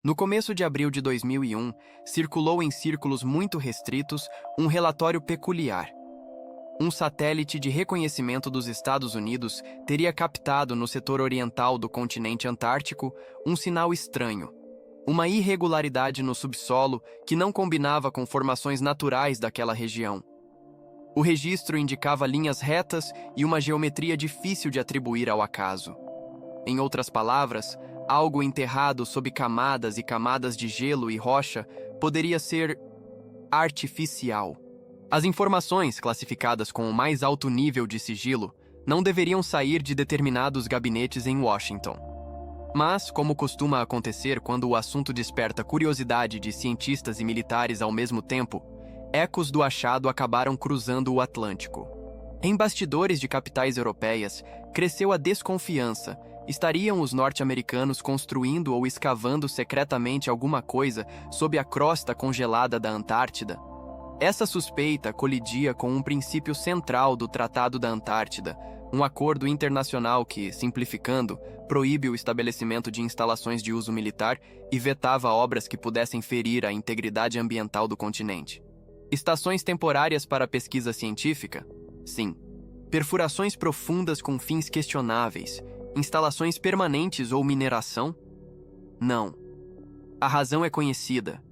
No começo de abril de 2001, circulou em círculos muito restritos um relatório peculiar. Um satélite de reconhecimento dos Estados Unidos teria captado no setor oriental do continente antártico um sinal estranho, uma irregularidade no subsolo que não combinava com formações naturais daquela região. O registro indicava linhas retas e uma geometria difícil de atribuir ao acaso. Em outras palavras, algo enterrado sob camadas e camadas de gelo e rocha poderia ser artificial. As informações, classificadas com o mais alto nível de sigilo, não deveriam sair de determinados gabinetes em Washington. Mas, como costuma acontecer quando o assunto desperta curiosidade de cientistas e militares ao mesmo tempo, ecos do achado acabaram cruzando o Atlântico. Em bastidores de capitais europeias, cresceu a desconfiança. Estariam os norte-americanos construindo ou escavando secretamente alguma coisa sob a crosta congelada da Antártida? Essa suspeita colidia com um princípio central do Tratado da Antártida, um acordo internacional que, simplificando, proíbe o estabelecimento de instalações de uso militar e vetava obras que pudessem ferir a integridade ambiental do continente. Estações temporárias para pesquisa científica? Sim. Perfurações profundas com fins questionáveis? Instalações permanentes ou mineração? Não. A razão é conhecida.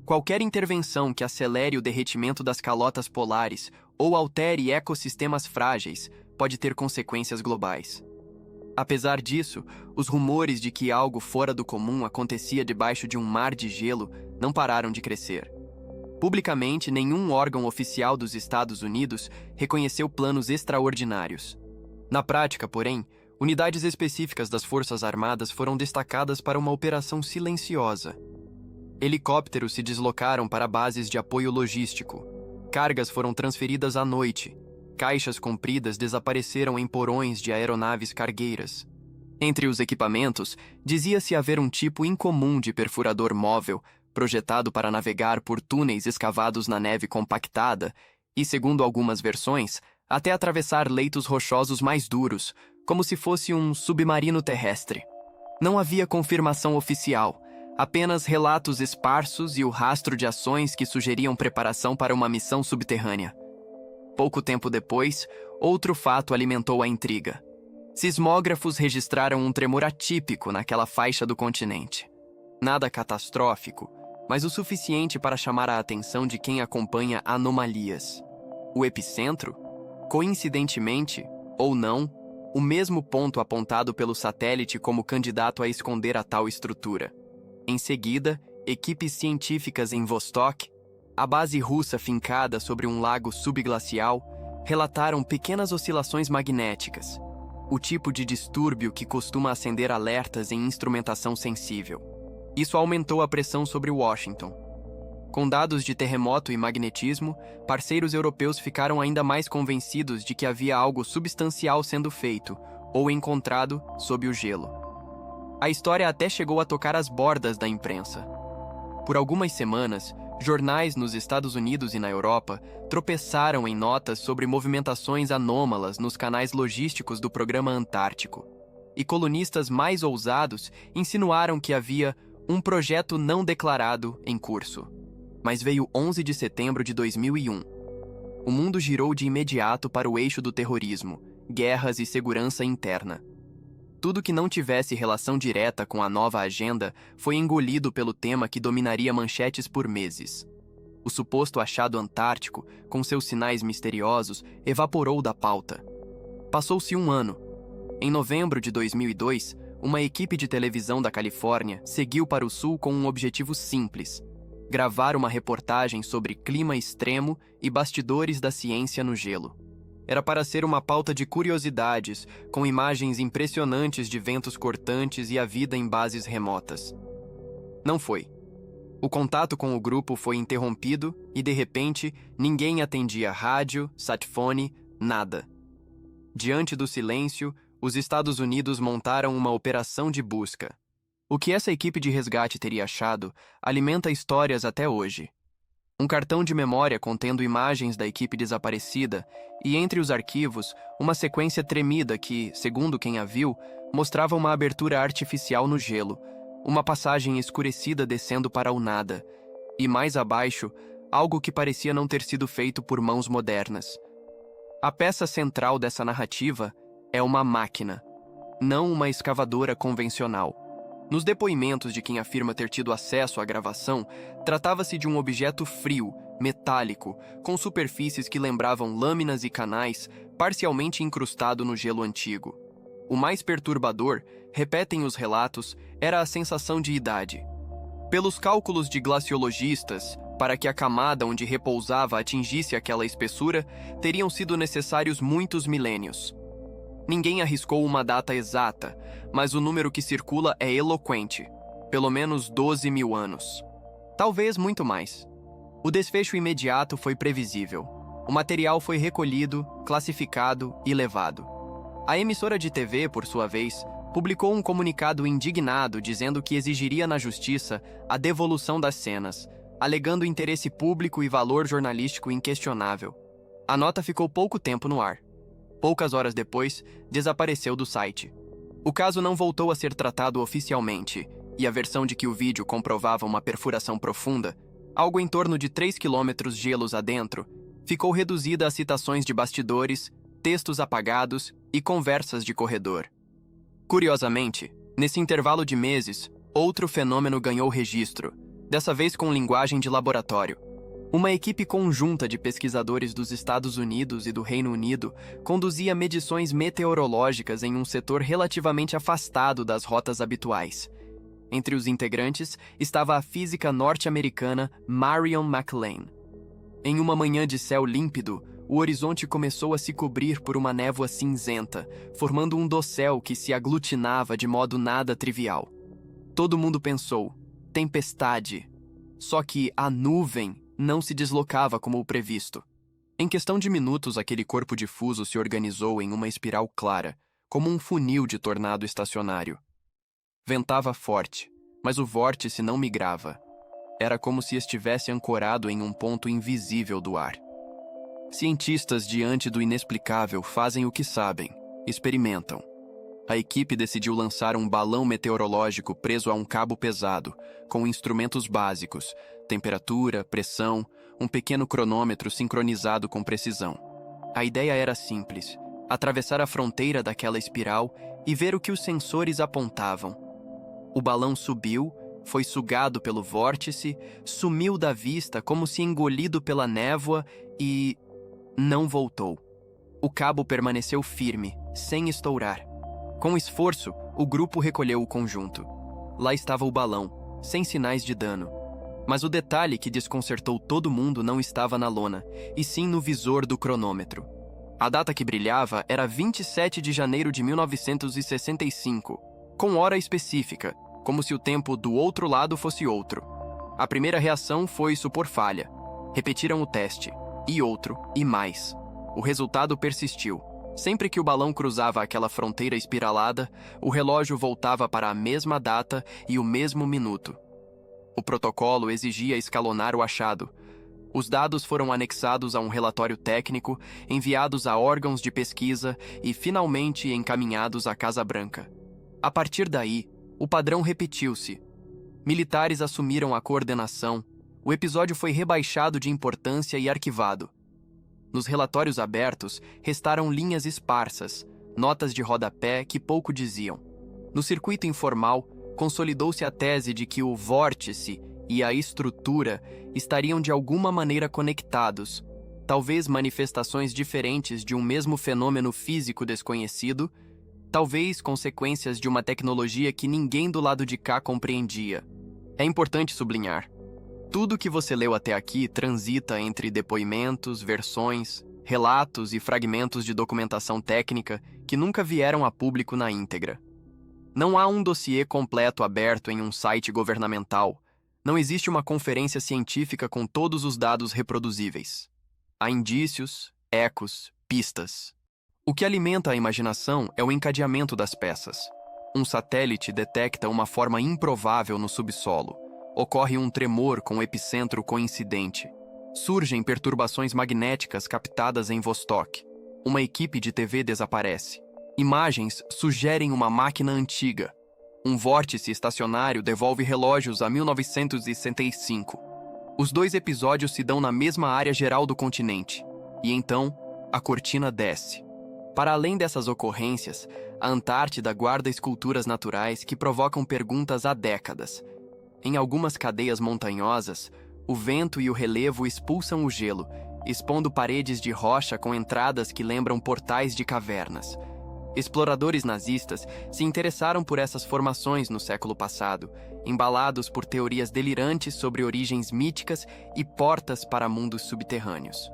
Qualquer intervenção que acelere o derretimento das calotas polares ou altere ecossistemas frágeis pode ter consequências globais. Apesar disso, os rumores de que algo fora do comum acontecia debaixo de um mar de gelo não pararam de crescer. Publicamente, nenhum órgão oficial dos Estados Unidos reconheceu planos extraordinários. Na prática, porém, unidades específicas das Forças Armadas foram destacadas para uma operação silenciosa. Helicópteros se deslocaram para bases de apoio logístico. Cargas foram transferidas à noite. Caixas compridas desapareceram em porões de aeronaves cargueiras. Entre os equipamentos, dizia-se haver um tipo incomum de perfurador móvel, projetado para navegar por túneis escavados na neve compactada e, segundo algumas versões, até atravessar leitos rochosos mais duros, como se fosse um submarino terrestre. Não havia confirmação oficial, apenas relatos esparsos e o rastro de ações que sugeriam preparação para uma missão subterrânea. Pouco tempo depois, outro fato alimentou a intriga. Sismógrafos registraram um tremor atípico naquela faixa do continente. Nada catastrófico, mas o suficiente para chamar a atenção de quem acompanha anomalias. O epicentro? Coincidentemente, ou não, o mesmo ponto apontado pelo satélite como candidato a esconder a tal estrutura. Em seguida, equipes científicas em Vostok, a base russa fincada sobre um lago subglacial, relataram pequenas oscilações magnéticas, o tipo de distúrbio que costuma acender alertas em instrumentação sensível. Isso aumentou a pressão sobre Washington. Com dados de terremoto e magnetismo, parceiros europeus ficaram ainda mais convencidos de que havia algo substancial sendo feito ou encontrado sob o gelo. A história até chegou a tocar as bordas da imprensa. Por algumas semanas, jornais nos Estados Unidos e na Europa tropeçaram em notas sobre movimentações anômalas nos canais logísticos do programa Antártico, e colunistas mais ousados insinuaram que havia um projeto não declarado em curso. Mas veio 11 de setembro de 2001. O mundo girou de imediato para o eixo do terrorismo, guerras e segurança interna. Tudo que não tivesse relação direta com a nova agenda foi engolido pelo tema que dominaria manchetes por meses. O suposto achado antártico, com seus sinais misteriosos, evaporou da pauta. Passou-se um ano. Em novembro de 2002, uma equipe de televisão da Califórnia seguiu para o sul com um objetivo simples: gravar uma reportagem sobre clima extremo e bastidores da ciência no gelo. Era para ser uma pauta de curiosidades, com imagens impressionantes de ventos cortantes e a vida em bases remotas. Não foi. O contato com o grupo foi interrompido e, de repente, ninguém atendia rádio, satfone, nada. Diante do silêncio, os Estados Unidos montaram uma operação de busca. O que essa equipe de resgate teria achado alimenta histórias até hoje. Um cartão de memória contendo imagens da equipe desaparecida e, entre os arquivos, uma sequência tremida que, segundo quem a viu, mostrava uma abertura artificial no gelo, uma passagem escurecida descendo para o nada, e mais abaixo, algo que parecia não ter sido feito por mãos modernas. A peça central dessa narrativa é uma máquina, não uma escavadora convencional. Nos depoimentos de quem afirma ter tido acesso à gravação, tratava-se de um objeto frio, metálico, com superfícies que lembravam lâminas e canais, parcialmente incrustado no gelo antigo. O mais perturbador, repetem os relatos, era a sensação de idade. Pelos cálculos de glaciologistas, para que a camada onde repousava atingisse aquela espessura, teriam sido necessários muitos milênios. Ninguém arriscou uma data exata, mas o número que circula é eloquente. Pelo menos 12.000 anos. Talvez muito mais. O desfecho imediato foi previsível. O material foi recolhido, classificado e levado. A emissora de TV, por sua vez, publicou um comunicado indignado dizendo que exigiria na justiça a devolução das cenas, alegando interesse público e valor jornalístico inquestionável. A nota ficou pouco tempo no ar. Poucas horas depois, desapareceu do site. O caso não voltou a ser tratado oficialmente, e a versão de que o vídeo comprovava uma perfuração profunda, algo em torno de 3 quilômetros gelos adentro, ficou reduzida a citações de bastidores, textos apagados e conversas de corredor. Curiosamente, nesse intervalo de meses, outro fenômeno ganhou registro, dessa vez com linguagem de laboratório. Uma equipe conjunta de pesquisadores dos Estados Unidos e do Reino Unido conduzia medições meteorológicas em um setor relativamente afastado das rotas habituais. Entre os integrantes estava a física norte-americana Marion McLean. Em uma manhã de céu límpido, o horizonte começou a se cobrir por uma névoa cinzenta, formando um dossel que se aglutinava de modo nada trivial. Todo mundo pensou, tempestade. Só que a nuvem não se deslocava como o previsto. Em questão de minutos, aquele corpo difuso se organizou em uma espiral clara, como um funil de tornado estacionário. Ventava forte, mas o vórtice não migrava. Era como se estivesse ancorado em um ponto invisível do ar. Cientistas diante do inexplicável fazem o que sabem, experimentam. A equipe decidiu lançar um balão meteorológico preso a um cabo pesado, com instrumentos básicos, temperatura, pressão, um pequeno cronômetro sincronizado com precisão. A ideia era simples, atravessar a fronteira daquela espiral e ver o que os sensores apontavam. O balão subiu, foi sugado pelo vórtice, sumiu da vista como se engolido pela névoa e não voltou. O cabo permaneceu firme, sem estourar. Com esforço, o grupo recolheu o conjunto. Lá estava o balão, sem sinais de dano. Mas o detalhe que desconcertou todo mundo não estava na lona, e sim no visor do cronômetro. A data que brilhava era 27 de janeiro de 1965, com hora específica, como se o tempo do outro lado fosse outro. A primeira reação foi supor falha. Repetiram o teste. E outro, e mais. O resultado persistiu. Sempre que o balão cruzava aquela fronteira espiralada, o relógio voltava para a mesma data e o mesmo minuto. O protocolo exigia escalonar o achado. Os dados foram anexados a um relatório técnico, enviados a órgãos de pesquisa e, finalmente, encaminhados à Casa Branca. A partir daí, o padrão repetiu-se. Militares assumiram a coordenação. O episódio foi rebaixado de importância e arquivado. Nos relatórios abertos, restaram linhas esparsas, notas de rodapé que pouco diziam. No circuito informal, consolidou-se a tese de que o vórtice e a estrutura estariam de alguma maneira conectados, talvez manifestações diferentes de um mesmo fenômeno físico desconhecido, talvez consequências de uma tecnologia que ninguém do lado de cá compreendia. É importante sublinhar. Tudo que você leu até aqui transita entre depoimentos, versões, relatos e fragmentos de documentação técnica que nunca vieram a público na íntegra. Não há um dossiê completo aberto em um site governamental. Não existe uma conferência científica com todos os dados reproduzíveis. Há indícios, ecos, pistas. O que alimenta a imaginação é o encadeamento das peças. Um satélite detecta uma forma improvável no subsolo. Ocorre um tremor com epicentro coincidente. Surgem perturbações magnéticas captadas em Vostok. Uma equipe de TV desaparece. Imagens sugerem uma máquina antiga. Um vórtice estacionário devolve relógios a 1965. Os dois episódios se dão na mesma área geral do continente. E então, a cortina desce. Para além dessas ocorrências, a Antártida guarda esculturas naturais que provocam perguntas há décadas. Em algumas cadeias montanhosas, o vento e o relevo expulsam o gelo, expondo paredes de rocha com entradas que lembram portais de cavernas. Exploradores nazistas se interessaram por essas formações no século passado, embalados por teorias delirantes sobre origens míticas e portas para mundos subterrâneos.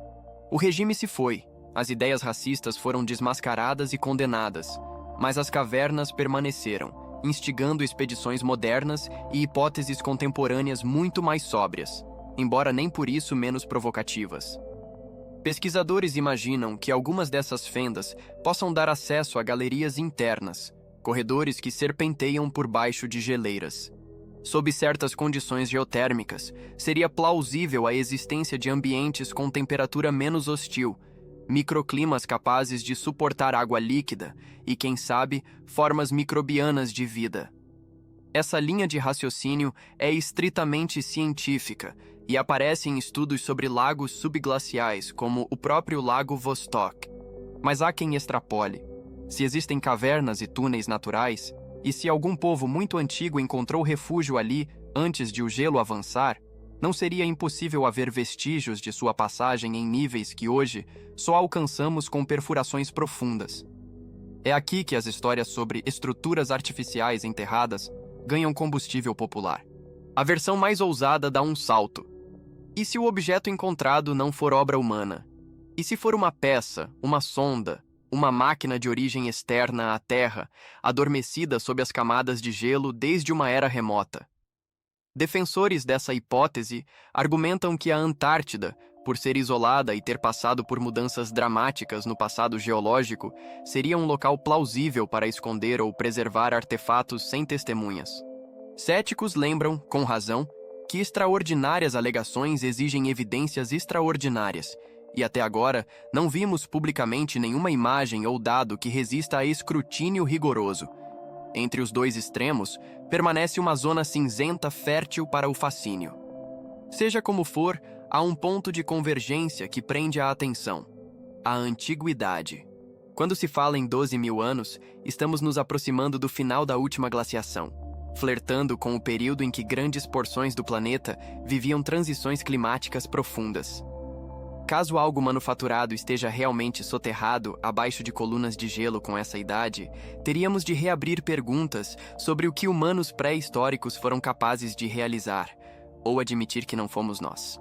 O regime se foi, as ideias racistas foram desmascaradas e condenadas, mas as cavernas permaneceram, instigando expedições modernas e hipóteses contemporâneas muito mais sóbrias, embora nem por isso menos provocativas. Pesquisadores imaginam que algumas dessas fendas possam dar acesso a galerias internas, corredores que serpenteiam por baixo de geleiras. Sob certas condições geotérmicas, seria plausível a existência de ambientes com temperatura menos hostil, microclimas capazes de suportar água líquida e, quem sabe, formas microbianas de vida. Essa linha de raciocínio é estritamente científica e aparece em estudos sobre lagos subglaciais, como o próprio Lago Vostok. Mas há quem extrapole. Se existem cavernas e túneis naturais, e se algum povo muito antigo encontrou refúgio ali antes de o gelo avançar, não seria impossível haver vestígios de sua passagem em níveis que hoje só alcançamos com perfurações profundas. É aqui que as histórias sobre estruturas artificiais enterradas ganham combustível popular. A versão mais ousada dá um salto. E se o objeto encontrado não for obra humana? E se for uma peça, uma sonda, uma máquina de origem externa à Terra, adormecida sob as camadas de gelo desde uma era remota? Defensores dessa hipótese argumentam que a Antártida, por ser isolada e ter passado por mudanças dramáticas no passado geológico, seria um local plausível para esconder ou preservar artefatos sem testemunhas. Céticos lembram, com razão, que extraordinárias alegações exigem evidências extraordinárias, e até agora não vimos publicamente nenhuma imagem ou dado que resista a escrutínio rigoroso. Entre os dois extremos, permanece uma zona cinzenta fértil para o fascínio. Seja como for, há um ponto de convergência que prende a atenção: a antiguidade. Quando se fala em 12 mil anos, estamos nos aproximando do final da última glaciação, flertando com o período em que grandes porções do planeta viviam transições climáticas profundas. Caso algo manufaturado esteja realmente soterrado abaixo de colunas de gelo com essa idade, teríamos de reabrir perguntas sobre o que humanos pré-históricos foram capazes de realizar, ou admitir que não fomos nós.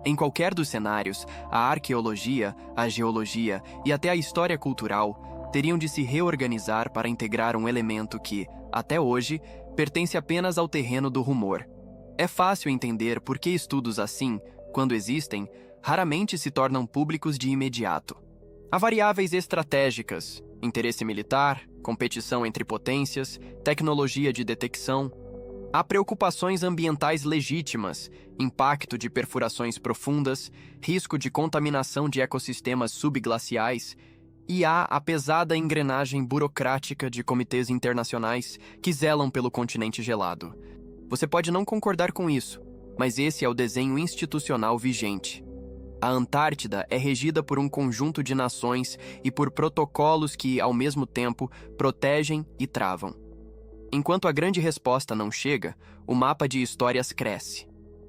Em qualquer dos cenários, a arqueologia, a geologia e até a história cultural teriam de se reorganizar para integrar um elemento que, até hoje, pertence apenas ao terreno do rumor. É fácil entender por que estudos assim, quando existem, raramente se tornam públicos de imediato. Há variáveis estratégicas, interesse militar, competição entre potências, tecnologia de detecção. Há preocupações ambientais legítimas, impacto de perfurações profundas, risco de contaminação de ecossistemas subglaciais, e há a pesada engrenagem burocrática de comitês internacionais que zelam pelo continente gelado. Você pode não concordar com isso, mas esse é o desenho institucional vigente. A Antártida é regida por um conjunto de nações e por protocolos que, ao mesmo tempo, protegem e travam. Enquanto a grande resposta não chega, o mapa de histórias cresce.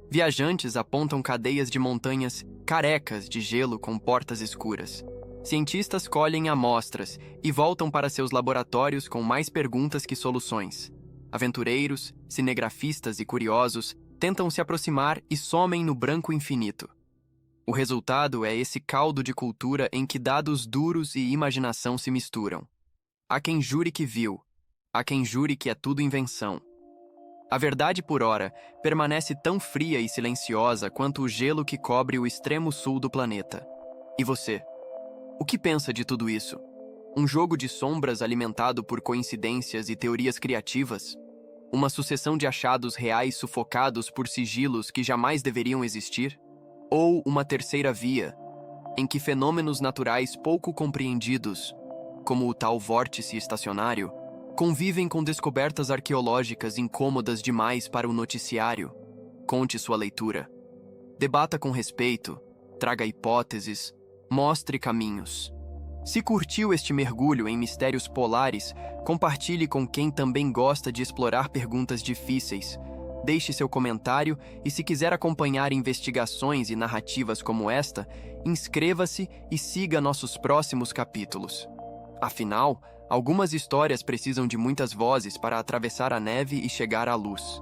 Viajantes apontam cadeias de montanhas carecas de gelo com portas escuras. Cientistas colhem amostras e voltam para seus laboratórios com mais perguntas que soluções. Aventureiros, cinegrafistas e curiosos tentam se aproximar e somem no branco infinito. O resultado é esse caldo de cultura em que dados duros e imaginação se misturam. Há quem jure que viu, há quem jure que é tudo invenção. A verdade, por ora, permanece tão fria e silenciosa quanto o gelo que cobre o extremo sul do planeta. E você? O que pensa de tudo isso? Um jogo de sombras alimentado por coincidências e teorias criativas? Uma sucessão de achados reais sufocados por sigilos que jamais deveriam existir? Ou uma terceira via, em que fenômenos naturais pouco compreendidos, como o tal vórtice estacionário, Convivem com descobertas arqueológicas incômodas demais para o noticiário. Conte sua leitura. Debata com respeito, traga hipóteses, mostre caminhos. Se curtiu este mergulho em mistérios polares, compartilhe com quem também gosta de explorar perguntas difíceis. Deixe seu comentário e, se quiser acompanhar investigações e narrativas como esta, inscreva-se e siga nossos próximos capítulos. Afinal, algumas histórias precisam de muitas vozes para atravessar a neve e chegar à luz.